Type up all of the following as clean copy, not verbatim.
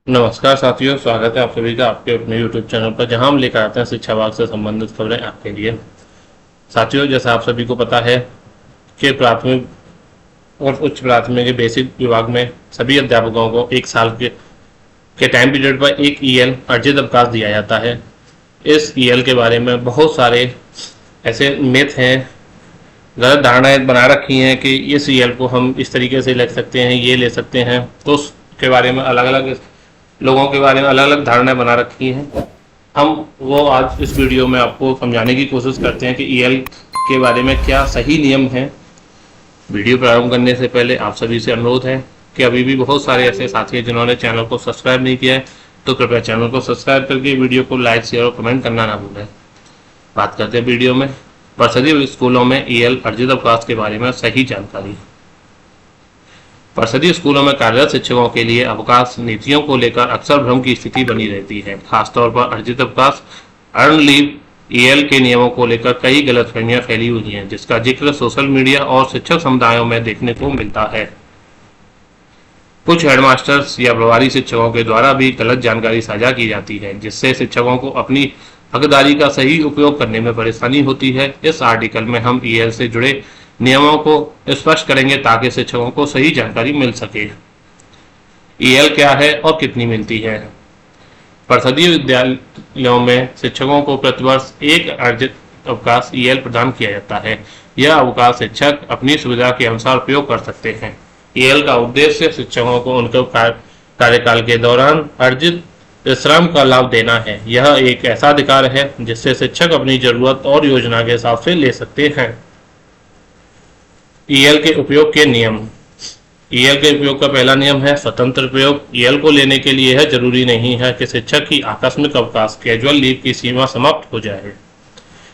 नमस्कार साथियों, स्वागत है आप सभी का आपके अपने YouTube चैनल पर, जहां हम लेकर आते हैं शिक्षा विभाग से संबंधित खबरें आपके लिए। साथियों, जैसा आप सभी को पता है कि प्राथमिक और उच्च प्राथमिक के बेसिक विभाग में सभी अध्यापकों को 1 साल के टाइम पीरियड पर एक EL अर्जित अवकाश दिया जाता है। इस EL के बारे में बहुत सारे ऐसे मिथ हैं, गलत धारणाएं बना रखी हैं कि इस EL को हम इस तरीके से ले सकते हैं, ये ले सकते हैं। तो उसके बारे में अलग अलग लोगों के बारे में अलग अलग धारणाएं बना रखी हैं। हम वो आज इस वीडियो में आपको समझाने की कोशिश करते हैं कि EL के बारे में क्या सही नियम है। वीडियो प्रारंभ करने से पहले आप सभी से अनुरोध है कि अभी भी बहुत सारे ऐसे साथी हैं जिन्होंने चैनल को सब्सक्राइब नहीं किया है, तो कृपया चैनल को सब्सक्राइब करके वीडियो को लाइक, शेयर और कमेंट करना ना भूलें। बात करते हैं वीडियो में परिषदीय स्कूलों में EL अर्जित अवकाश के बारे में सही जानकारी। परिषदीय स्कूलों में कार्यरत शिक्षकों के लिए अवकाश नीतियों को लेकर अक्सर भ्रम की स्थिति बनी रहती है। खासतौर पर अर्जित अवकाश अर्न लीव EL के नियमों को लेकर कई गलतफहमियां फैली हुई हैं, जिसका जिक्र सोशल मीडिया और शिक्षक समुदायों में देखने को मिलता है। कुछ हेडमास्टर्स या प्रभारी शिक्षकों के द्वारा भी गलत जानकारी साझा की जाती है, जिससे शिक्षकों को अपनी हकदारी का सही उपयोग करने में परेशानी होती है। इस आर्टिकल में हम EL से जुड़े नियमों को स्पष्ट करेंगे ताकि शिक्षकों को सही जानकारी मिल सके। EL क्या है और कितनी मिलती है? परिषदीय विद्यालयों में शिक्षकों को प्रतिवर्ष एक अर्जित अवकाश EL प्रदान किया जाता है। यह अवकाश शिक्षक अपनी सुविधा के अनुसार उपयोग कर सकते हैं। EL का उद्देश्य शिक्षकों को उनके कार्यकाल के दौरान अर्जित श्रम का लाभ देना है। यह एक ऐसा अधिकार है जिससे शिक्षक अपनी जरूरत और योजना के हिसाब से ले सकते हैं। EL के उपयोग के नियम। EL के उपयोग का पहला नियम है स्वतंत्र प्रयोग। EL को लेने के लिए यह जरूरी नहीं है कि शिक्षक की आकस्मिक अवकाश कैजुअल लीव की सीमा समाप्त हो जाए।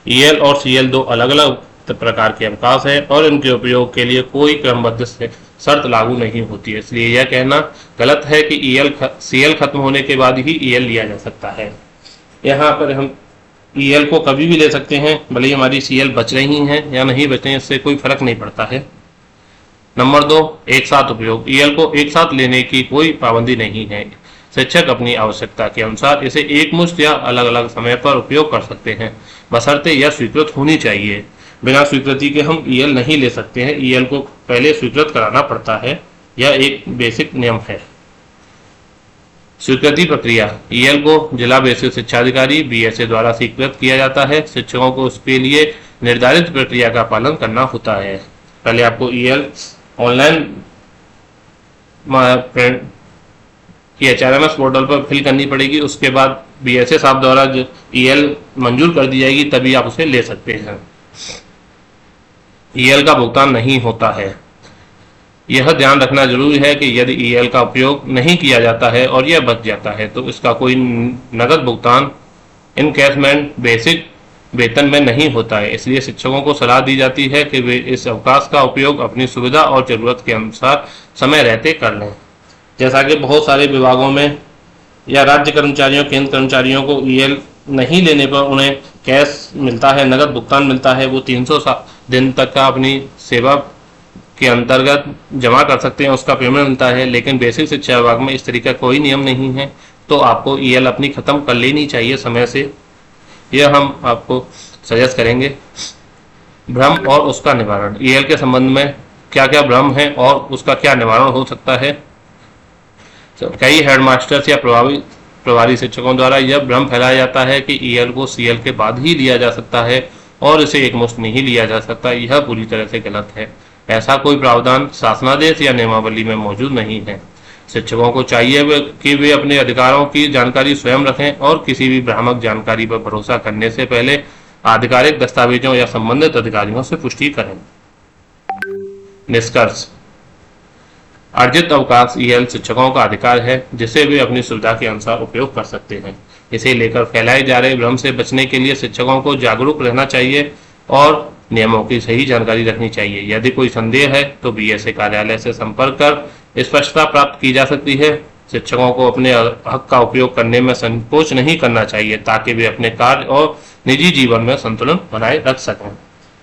EL और CL दो अलग अलग प्रकार के अवकाश है और इनके उपयोग के लिए कोई क्रमबद्ध शर्त लागू नहीं होती है, इसलिए यह कहना गलत है कि CL खत्म होने के बाद ही EL लिया जा सकता है। यहाँ पर हम EL को कभी भी ले सकते हैं, भले ही हमारी CL बच रही हैं या नहीं बच रही हैं, इससे कोई फर्क नहीं पड़ता है। नंबर 2, एक साथ उपयोग। EL को एक साथ लेने की कोई पाबंदी नहीं है। शिक्षक अपनी आवश्यकता के अनुसार इसे एकमुश्त या अलग अलग समय पर उपयोग कर सकते हैं, बशर्ते यह स्वीकृत होनी चाहिए। बिना स्वीकृति के हम EL नहीं ले सकते हैं। EL को पहले स्वीकृत कराना पड़ता है, यह एक बेसिक नियम है। स्वीकृति प्रक्रिया। EL को जिला बेसिक शिक्षा अधिकारी BSA द्वारा स्वीकृत किया जाता है। शिक्षकों को उसके लिए निर्धारित प्रक्रिया का पालन करना होता है। पहले आपको EL ऑनलाइन की HRMS पोर्टल पर फिल करनी पड़ेगी। उसके बाद BSA साहब द्वारा जो EL मंजूर कर दी जाएगी, तभी आप उसे ले सकते हैं। EL का भुगतान नहीं होता है। यह ध्यान रखना जरूरी है कि यदि EL का उपयोग नहीं किया जाता है और यह बच जाता है तो इसका कोई नगद भुगतान इनकैशमेंट बेसिक वेतन में नहीं होता है। इसलिए शिक्षकों को सलाह दी जाती है कि वे इस अवकाश का उपयोग अपनी सुविधा और जरूरत के अनुसार समय रहते कर लें। जैसा कि बहुत सारे विभागों में या राज्य कर्मचारियों, केंद्र कर्मचारियों को EL नहीं लेने पर उन्हें कैश मिलता है, नगद भुगतान मिलता है। वो 300 दिन तक का अपनी सेवा के अंतर्गत जमा कर सकते हैं, उसका पेमेंट मिलता है। लेकिन बेसिक शिक्षा विभाग में इस तरीका कोई नियम नहीं है, तो आपको EL अपनी ख़त्म कर लेनी चाहिए समय से। यह हम आपको सजेस्ट करेंगे। भ्रम और उसका निवारण। EL के संबंध में क्या क्या भ्रम है और उसका क्या निवारण हो सकता है। कई हेडमास्टर्स या प्रभारी शिक्षकों द्वारा यह भ्रम फैलाया जाता है कि EL को CL के बाद ही लिया जा सकता है और इसे एकमुश्त नहीं लिया जा सकता। यह पूरी तरह से गलत है। ऐसा कोई प्रावधान शासनादेश या नियमावली में मौजूद नहीं है। शिक्षकों को चाहिए कि वे अपने अधिकारों की जानकारी स्वयं रखें और किसी भी भ्रामक जानकारी पर भरोसा करने से पहले आधिकारिक दस्तावेजों या संबंधित अधिकारियों से पुष्टि करें। निष्कर्ष। अर्जित अवकाश EL शिक्षकों का अधिकार है जिसे वे अपनी सुविधा के अनुसार उपयोग कर सकते हैं। इसे लेकर फैलाए जा रहे भ्रम से बचने के लिए शिक्षकों को जागरूक रहना चाहिए और नियमों की सही जानकारी रखनी चाहिए। यदि कोई संदेह है तो BSA कार्यालय से संपर्क कर स्पष्टता प्राप्त की जा सकती है। शिक्षकों को अपने हक का उपयोग करने में संकोच नहीं करना चाहिए ताकि वे अपने कार्य और निजी जीवन में संतुलन बनाए रख सकें।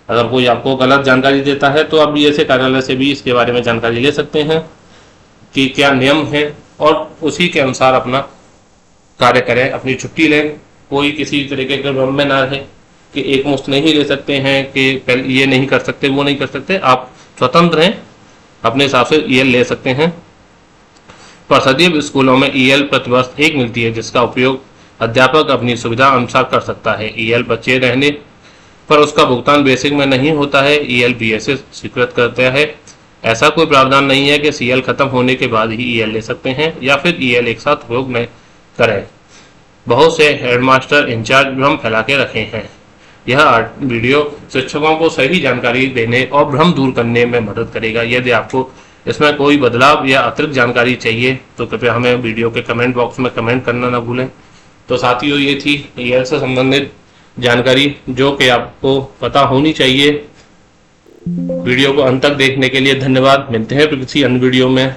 अगर कोई आपको गलत जानकारी देता है तो आप BSA कार्यालय से भी इसके बारे में जानकारी ले सकते हैं कि क्या नियम है और उसी के अनुसार अपना कार्य करें, अपनी छुट्टी लें। कोई किसी तरीके के भ्रम में ना रहे कि एक मुश्त नहीं ले सकते हैं, कि पहले ये नहीं कर सकते, वो नहीं कर सकते। आप स्वतंत्र हैं, अपने हिसाब से ईएल ले सकते हैं। परिषदीय स्कूलों में ईएल प्रतिवर्ष 1 मिलती है, जिसका उपयोग अध्यापक अपनी सुविधा अनुसार कर सकता है। ईएल बचे रहने पर उसका भुगतान बेसिक में नहीं होता है, ईएल बीएसए स्वीकृत करता है। ऐसा कोई प्रावधान नहीं है कि सीएल खत्म होने के बाद ही ईएल ले सकते हैं या फिर ईएल एक साथ उपयोग में करें। बहुत से हेडमास्टर इंचार्ज भ्रम फैला के रखे हैं। यह वीडियो शिक्षकों को सही जानकारी देने और भ्रम दूर करने में मदद करेगा। यदि आपको इसमें कोई बदलाव या अतिरिक्त जानकारी चाहिए तो कृपया हमें वीडियो के कमेंट बॉक्स में कमेंट करना ना भूलें। तो साथियों, ये थी ईएल से संबंधित जानकारी जो कि आपको पता होनी चाहिए। वीडियो को अंत तक देखने के लिए धन्यवाद। मिलते हैं किसी अन्य वीडियो में।